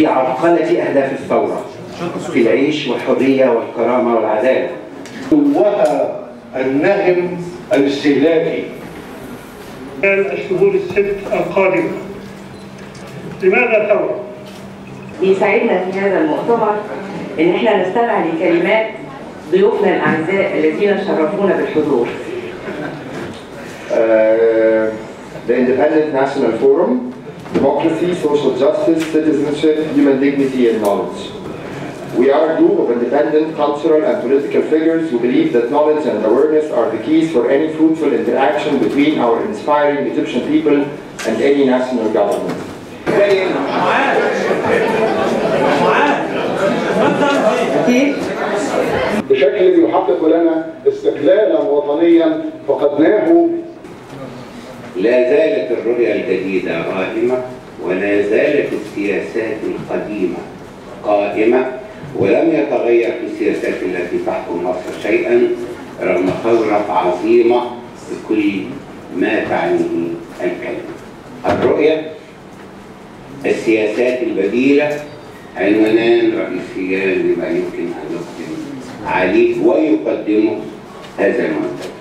في عرقلة أهداف الثورة في العيش والحرية والكرامة والعدالة. والنهم الاستهلاكي الشهور الست القادمة. لماذا ثورة؟ بيساعدنا في هذا المؤتمر إن احنا نستمع لكلمات ضيوفنا الأعزاء الذين شرفونا بالحضور. The Independent National Forum, Democracy, Social Justice, Citizenship, Human Dignity and Knowledge. We are a group of independent cultural and political figures who believe that knowledge and awareness are the keys for any fruitful interaction between our inspiring Egyptian people and any national government. بشكل يحقق لنا استقلالا وطنيا فقدناه. لا زالت الرؤية الجديدة قائمة، ولا زالت السياسات القديمة قائمة، ولم يتغير في السياسات التي تحكم مصر شيئا رغم ثورة عظيمة بكل ما تعنيه الكلمة. الرؤية، السياسات البديلة عنوانان رئيسيان لما يمكن أن يقدم عليه ويقدمه هذا المنتج.